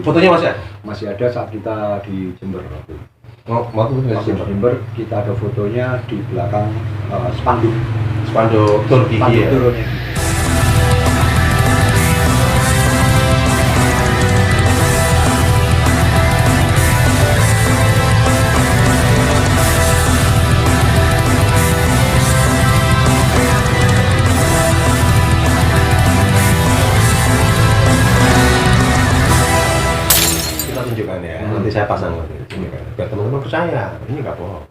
Fotonya masih ada? Masih ada saat kita di Jember waktu itu. Waktu di Jember kita ada fotonya di belakang spanduk tur gigi ya. turunnya. Kita tunjukkan ya. Nanti saya pasang lagi. Biar teman-teman percaya. Ini nggak bohong.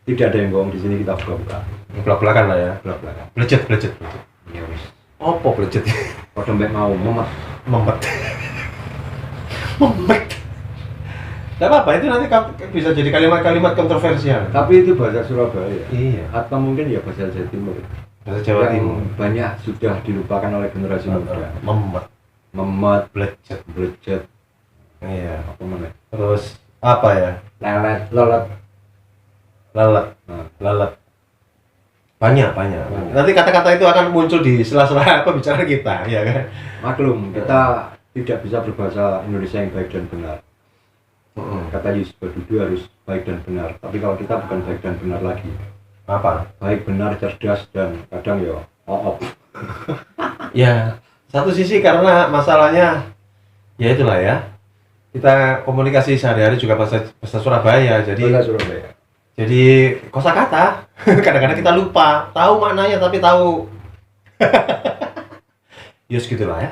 Tidak ada yang bohong di sini, kita buka-buka. Belak-belakan lah ya. Belak-belakan. Blecet. Ya wis. Apa blecet? Kok dompet mau memet. Tidak apa-apa, itu nanti bisa jadi kalimat-kalimat kontroversial. Tapi itu bahasa Surabaya. Iya. Atau mungkin ya bahasa Jawa Timur. Bahasa Jawa yang Timur. banyak sudah dilupakan oleh generasi muda. Memet. Blecet. Iya. Apa mana? Terus apa ya? Lelet. Lalat. Banyak. Nanti kata-kata itu akan muncul di sela-sela pembicaraan kita, ya kan? Maklum, kita tidak bisa berbahasa Indonesia yang baik dan benar. Kata Yusuf Badudu harus baik dan benar. Tapi kalau kita bukan baik dan benar lagi. Apa? Baik, benar, cerdas, dan kadang ya op. Ya, satu sisi karena masalahnya ya itulah ya. Kita komunikasi sehari-hari juga bahasa Surabaya, Bahasa Surabaya. jadi kosakata. Kadang-kadang kita lupa, tahu maknanya tapi tahu. Yus gitulah ya.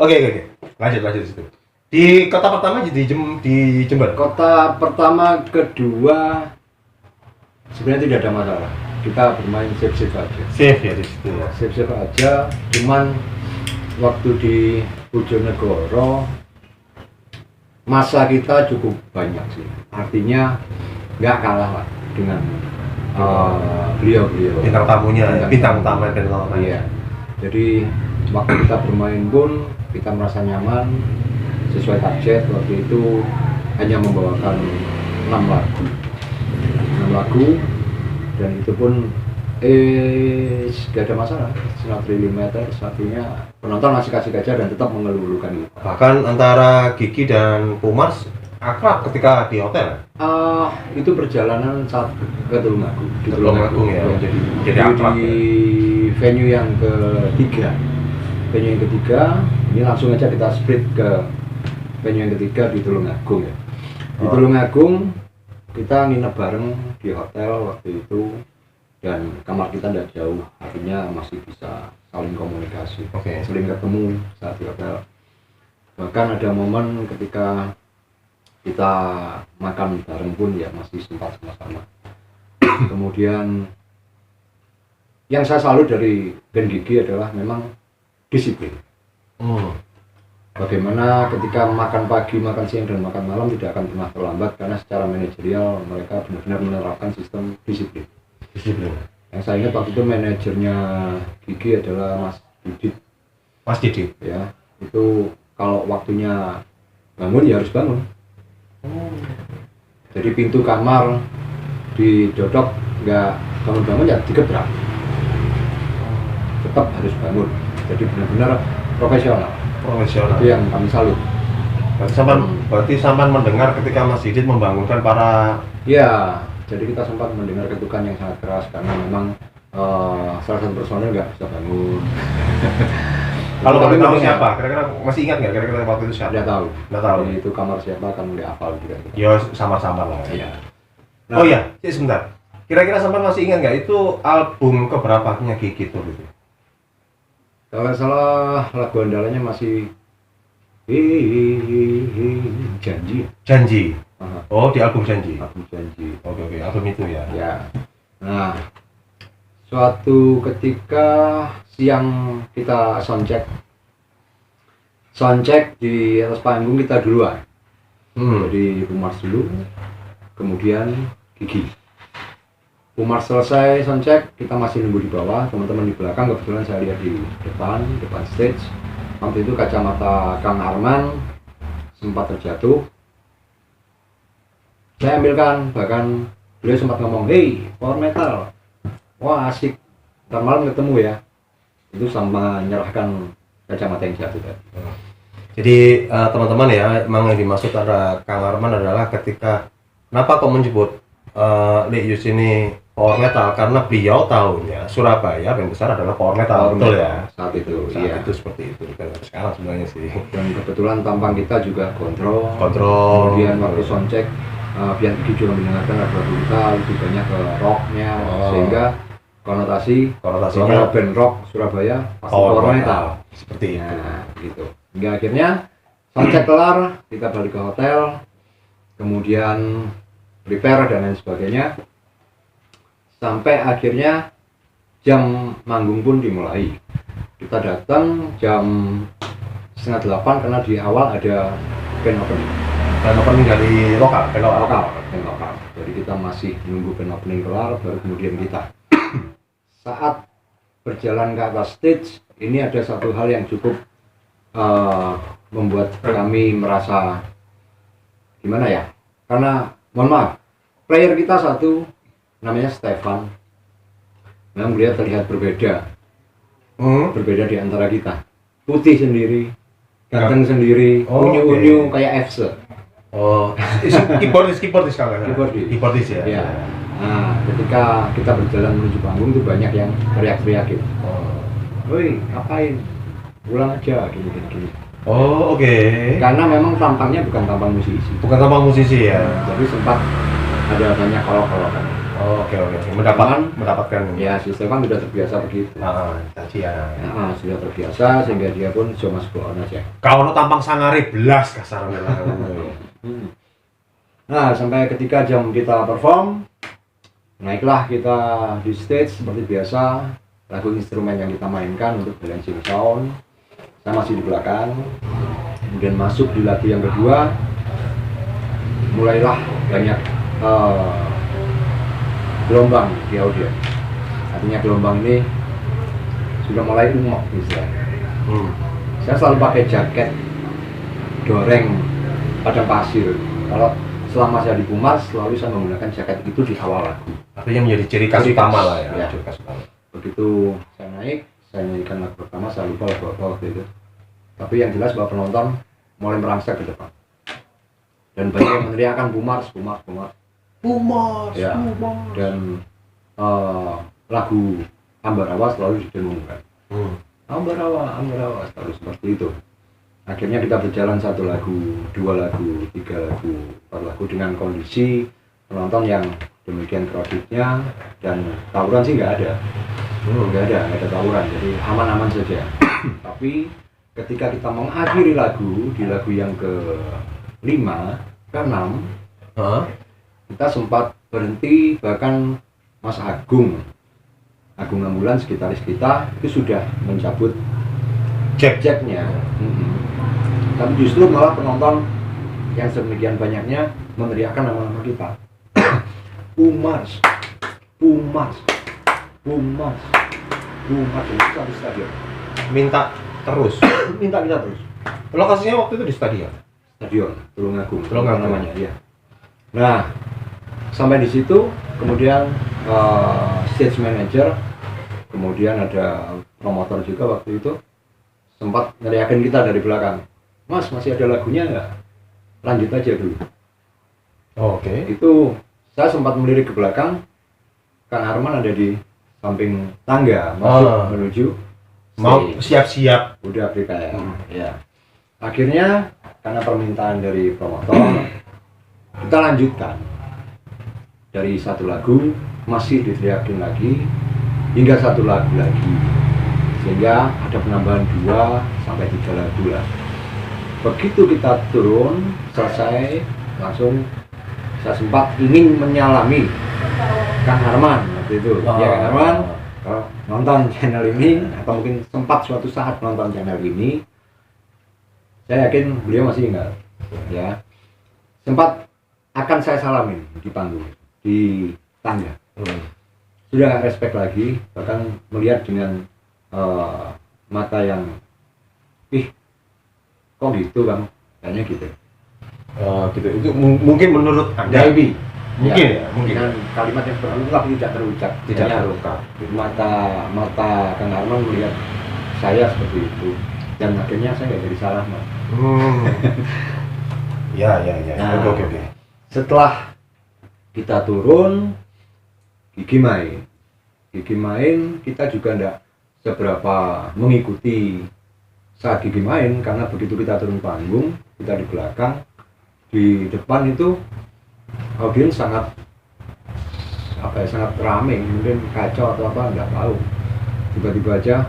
Oke. Lanjut situ. Di kota pertama di Jember. Kota pertama, kedua sebenarnya tidak ada masalah. Kita bermain safe aja. Safe ya di situ ya. Safe aja. Cuman waktu di Bojonegoro masa kita cukup banyak sih. Artinya nggak kalah lah dengan beliau bintang utama. Iya. Jadi waktu kita bermain pun kita merasa nyaman sesuai target. Waktu itu hanya membawakan 6 lagu dan itu pun gak ada masalah. Not really matters, artinya penonton masih kasih gajah dan tetap mengeluhkan itu. Bahkan antara Gigi dan Pumars akrab ketika di hotel. Itu perjalanan saat ke Tulungagung. Di Tulungagung ya. Jadi akrab di venue yang ketiga. Ini langsung aja kita split ke venue yang ketiga di Tulungagung ya. Di Tulungagung kita nginep bareng di hotel waktu itu dan kamar kita tidak jauh, artinya masih bisa saling komunikasi, sering ketemu saat di hotel. Bahkan ada momen ketika kita makan bareng pun ya masih sempat sama-sama. Kemudian yang saya salut dari band Gigi adalah memang disiplin. Bagaimana ketika makan pagi, makan siang, dan makan malam tidak akan pernah terlambat karena secara manajerial mereka benar-benar menerapkan sistem disiplin. Yang saya ingat waktu itu manajernya Gigi adalah Mas Didit ya, itu kalau waktunya bangun ya harus bangun. Jadi pintu kamar didodok, nggak bangun-bangun ya digebrak, tetap harus bangun. Jadi benar-benar profesional. Itu yang kami salut. Berarti sampai mendengar ketika Mas Didit membangunkan para. Ya, jadi kita sempat mendengar ketukan yang sangat keras karena memang salah satu personel nggak bisa bangun. Kalau kami tahu siapa, kira-kira masih ingat nggak kira-kira waktu itu siapa? Nggak tahu. Jadi itu kamar siapa kan nggak hafal juga. Ya sama-sama lah. Iya. Nah, oh iya, sebentar. Kira-kira sampai masih ingat nggak itu album keberapanya Gigi tuh gitu? Kalau nggak salah lagu andalanya masih Janji. Oh, di album Janji. Album Janji. Oke, album itu ya. Ya. Nah, suatu ketika siang kita soundcheck di atas panggung kita duluan. Jadi Pumars dulu, kemudian Gigi. Pumars selesai soundcheck, kita masih nunggu di bawah, teman-teman di belakang. Kebetulan saya lihat di depan stage. Waktu itu kacamata Kang Arman sempat terjatuh. Saya ambilkan, bahkan beliau sempat ngomong, "Hey, power metal, wah asik, ntar malam ketemu ya." Itu sama menyerahkan kacamata yang jatuh tadi. Jadi teman-teman ya, emang yang dimaksud ada Kang Arman adalah ketika kenapa kok menyebut Lee Yus ini power metal, karena beliau tahunya Surabaya band besar adalah power metal, betul ya? Saat itu, Saat iya. itu seperti itu, bukan sekarang sebenarnya sih. Dan kebetulan tampang kita juga kontrol. Kontrol. Kemudian waktu soundcheck, biar Gigi juga mendengarkan lagu kita lebih banyak ke rocknya, sehingga konotasinya kalau band rock Surabaya pasti power metal. Seperti itu. Nah, gitu. Hingga akhirnya soundcheck kelar, kita balik ke hotel, kemudian prepare dan lain sebagainya. Sampai akhirnya jam manggung pun dimulai. Kita datang jam 7:30 karena di awal ada band opening. Band opening dari lokal. Jadi kita masih menunggu band opening kelar, baru kemudian kita. Saat berjalan ke atas stage, ini ada satu hal yang cukup membuat kami merasa gimana ya? Karena mohon maaf, player kita satu namanya Stefan. Memang beliau terlihat berbeda di antara kita. Putih sendiri, ganteng sendiri, unyu-unyu kayak Efse. Oh, keyboardis kalau keyboardis ya. Ya. Nah, ketika kita berjalan menuju panggung itu banyak yang teriak-teriakin. Woi, ngapain? Pulang aja, gini. Oh, oke. Karena memang tampangnya bukan tampang musisi. Bukan tampang musisi ya. Jadi sempat ada banyak kolok-kolokan. Oh, oke. Mendapatkan. Ya, si Stefan sudah terbiasa begitu. Cacian. Sudah terbiasa sehingga dia pun cuma masuk on aja. Kalau tampang sangare belas kasarnya. Nah, sampai ketika jam kita perform, naiklah kita di stage seperti biasa. Lagu instrumen yang kita mainkan untuk balancing sound, saya masih di belakang. Kemudian masuk di lagu yang kedua, mulailah banyak gelombang di audio. Artinya gelombang ini sudah mulai umok misalnya. Saya selalu pakai jaket doreng padang pasir. Kalau selama saya di Pumas, selalu saya menggunakan jaket itu di awal lagu. Artinya menjadi ciri khas utama lah ya. Ciri khas utama. Begitu saya naik, saya nyanyikan lagu pertama, saya lupa lagu apa waktu itu. Tapi yang jelas bahwa penonton mulai merangsek ke depan. Dan banyak yang meneriakan Pumas. Ya. Dan lagu Ambarawa selalu didengungkan. Ambarawa selalu seperti itu. Akhirnya kita berjalan 1 lagu, 2 lagu, 3 lagu, 4 lagu dengan kondisi penonton yang demikian kreditnya, dan tawuran sih nggak ada tawuran, jadi aman-aman saja. Tapi ketika kita mengakhiri lagu di lagu yang ke-5, ke-6, kita sempat berhenti, bahkan Mas Agung Ambulans, gitaris kita itu sudah mencabut jack-jacknya. Tapi justru malah penonton yang sedemikian banyaknya meneriakkan nama-nama kita. Pumas itu satu stadion. Minta kita terus. Lokasinya waktu itu di stadion Tulungagung namanya. Iya. Nah, sampai di situ kemudian stage manager, kemudian ada promotor juga waktu itu sempat neriakin kita dari belakang, Mas, masih ada lagunya nggak? Lanjut aja dulu. Oke. Itu saya sempat melirik ke belakang, Kang Arman ada di samping tangga masuk menuju mau siap-siap udah prepare. Ya. Akhirnya karena permintaan dari promotor, kita lanjutkan dari 1 lagu masih diteriakin lagi hingga 1 lagu lagi, sehingga ada penambahan 2 sampai 3 lagu lah. Begitu kita turun selesai, langsung saya sempat ingin menyalami Kang Arman waktu itu. Ya, Kang Arman, kalau nonton channel ini atau mungkin sempat suatu saat nonton channel ini, saya yakin beliau masih ingat. Ya, sempat akan saya salamin di panggung, di tangga. Sudah respect lagi, bahkan melihat dengan mata yang kok gitu Bang, kayaknya gitu. Gitu. Itu mungkin menurut Anda mungkin ya, mungkin dengan kalimat yang berulang tapi tidak terucap, mata Kang Arman melihat saya seperti itu, dan akhirnya saya nggak jadi salah, Mas. Ya. Nah. Oke. Setelah kita turun, Gigi main, kita juga enggak seberapa mengikuti saat Gigi main, karena begitu kita turun panggung, kita di belakang, di depan itu audiens sangat ramai, mungkin kacau atau apa nggak tahu. Tiba-tiba aja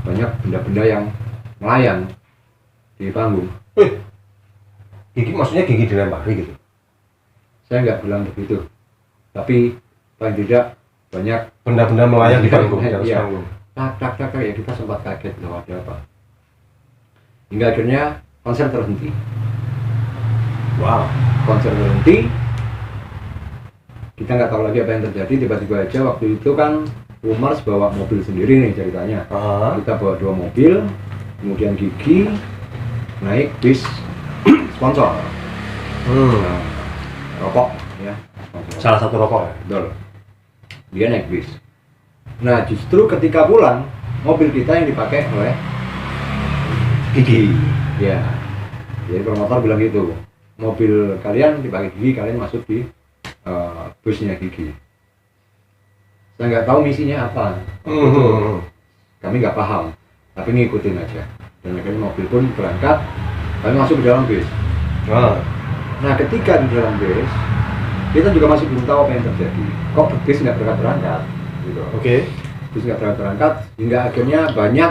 banyak benda-benda yang melayang di panggung. Gigi maksudnya Gigi dilempari gitu? Saya nggak bilang begitu, tapi paling tidak banyak Benda-benda melayang di panggung, di atas Iya. panggung. tak ya, kita sempat kaget loh, ada apa. Hingga akhirnya konser terhenti. Wow. Konser berhenti, kita nggak tahu lagi apa yang terjadi. Tiba-tiba aja waktu itu kan Umars bawa mobil sendiri nih ceritanya. Kita bawa 2 mobil, kemudian Gigi naik bis sponsor. Nah, rokok ya, sponsor. Salah satu rokok ya? Betul. Dia naik bis. Nah, justru ketika pulang, mobil kita yang dipakai oleh Gigi. Ya. Jadi promotor bilang gitu. Mobil kalian dipakai Gigi, kalian masuk di busnya Gigi. Saya nggak tahu misinya apa. Kami nggak paham, tapi ngikutin aja. Dan akhirnya mobil pun berangkat, kami masuk ke dalam bis. Nah, ketika di dalam bis, kita juga masih belum tahu apa yang terjadi. Kok bis nggak berangkat gitu. Oke. Bis nggak berangkat hingga akhirnya banyak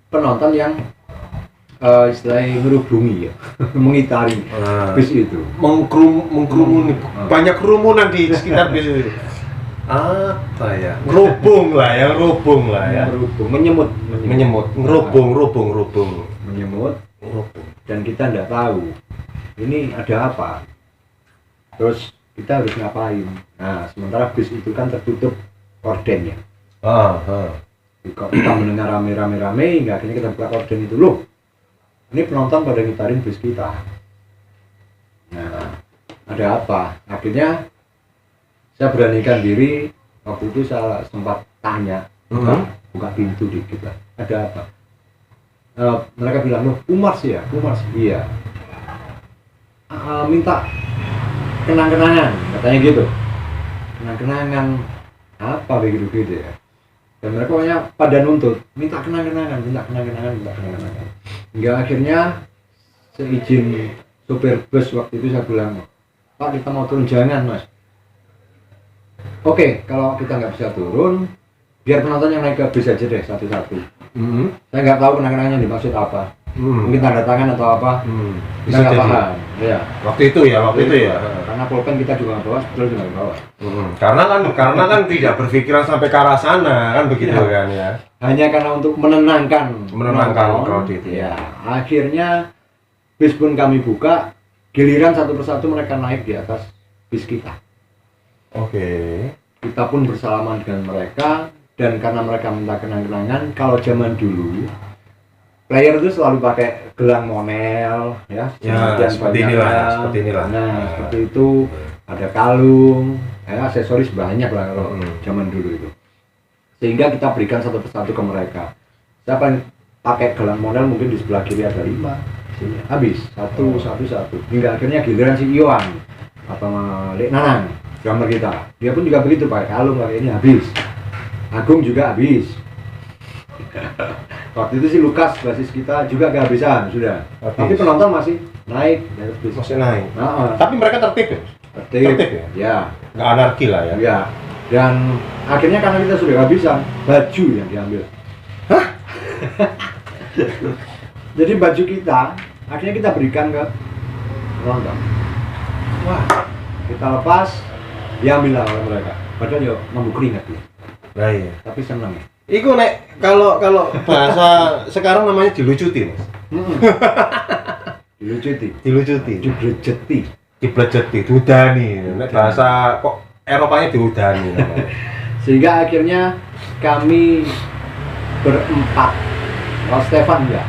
penonton yang istilahnya merubungi ya, mengitari bis itu. Mengkerumuni. Banyak kerumunan di sekitar bis itu. Apa ya? Ngerubung lah ya. Merubung, menyemut. Ngerubung. Menyemut. Dan kita nggak tahu ini ada apa. Terus kita harus ngapain? Nah, sementara bis itu kan tertutup kordennya. Kita mendengar rame hingga akhirnya kita buka korden itu, loh, ini penonton pada ngitarin bis kita. Nah, ada apa? Akhirnya saya beranikan diri. Waktu itu saya sempat tanya, buka pintu dikit lah, ada apa? Mereka bilang, loh, Umars ya? Iya. Minta kenang-kenangan, katanya gitu. Kenang-kenangan apa begitu ya. Dan mereka pokoknya pada nuntut, minta kenang-kenangan. Hingga akhirnya seizin sopir bus waktu itu saya bilang, Pak, kita mau turun. Jangan, Mas. Oke, kalau kita nggak bisa turun, biar penonton yang naik ke bis aja deh satu-satu. Saya nggak tahu kenang-kenangannya dimaksud apa. Mungkin tanda tangan atau apa. Kita nggak paham. Ya. Waktu itu ya. Karena pulpen kita juga nggak bawa, sebetulnya juga nggak bawa. Karena kan tidak berpikiran sampai ke arah sana kan begitu kan ya. Hanya karena untuk menenangkan crowd itu. Ya. Akhirnya bis pun kami buka, giliran satu persatu mereka naik di atas bis kita. Oke. Kita pun bersalaman dengan mereka, dan karena mereka minta kenang-kenangan, kalau zaman dulu player itu selalu pakai gelang monel ya, seperti inilah. Nah, seperti itu, ada kalung, aksesoris banyak lah kalau zaman dulu itu. Sehingga kita berikan satu persatu ke mereka. Siapa yang pakai gelang monel mungkin di sebelah kiri ada 5, sini habis satu. Hingga akhirnya giliran si Iwan atau Lek Nanang, drummer kita, dia pun juga begitu, pakai kalung, pakai ini, habis. Agung juga habis. Waktu itu si Lukas, basis kita, juga kehabisan sudah. Tapi penonton masih naik. Masih naik. Tapi mereka tertib ya? Tertib ya. Nggak anarki lah ya? Ya. Dan akhirnya karena kita sudah kehabisan, baju yang diambil. Jadi baju kita, akhirnya kita berikan ke penonton. Wah, kita lepas, diambil lah oleh mereka. Padahal ya nunggu keringat ya. Nah, iya. Tapi senang. Iku nek kalau bahasa sekarang namanya dilucuti, Mas. Diblejeti, dudani. Nek bahasa kok Eropanya diudani namanya. Sehingga akhirnya kami berempat. Kalau Stefan enggak.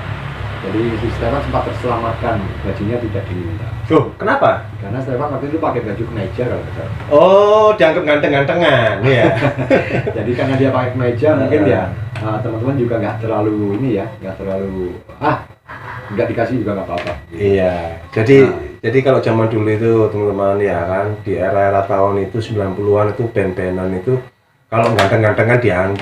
Jadi si Stefan sempat terselamatkan, bajunya tidak diminta. Loh, kenapa? Karena Stefan waktu itu pakai baju kemeja kalau nggak salah. Oh, dianggap ganteng-gantengan, ya. Jadi karena dia pakai kemeja, mungkin ya teman-teman juga nggak terlalu ini ya, nggak terlalu nggak dikasih juga nggak apa-apa. Iya. Jadi Nah. jadi kalau zaman dulu itu teman-teman ya kan di era-era tahun itu 90-an itu band-bandan itu kalau ganteng-gantengan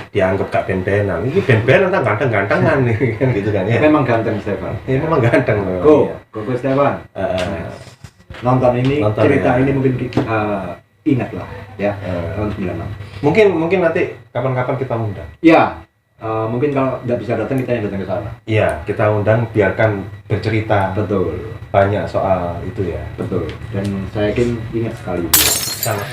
dianggap gak band-bandan. Ini band-bandan tak ganteng-gantengan nih kan gitu kan ya. Memang ganteng Stefan. Ini memang ganteng memang. Go, Iya. go Stefan. Heeh. Nonton ini, Nonton, cerita ya. ini mungkin ingat lah ya, tahun 96. Mungkin nanti kapan-kapan kita undang. Ya, mungkin kalau nggak bisa datang kita yang datang ke sana. Iya, kita undang biarkan bercerita Betul, banyak soal itu ya. betul. Dan saya yakin ingat sekali. Sangat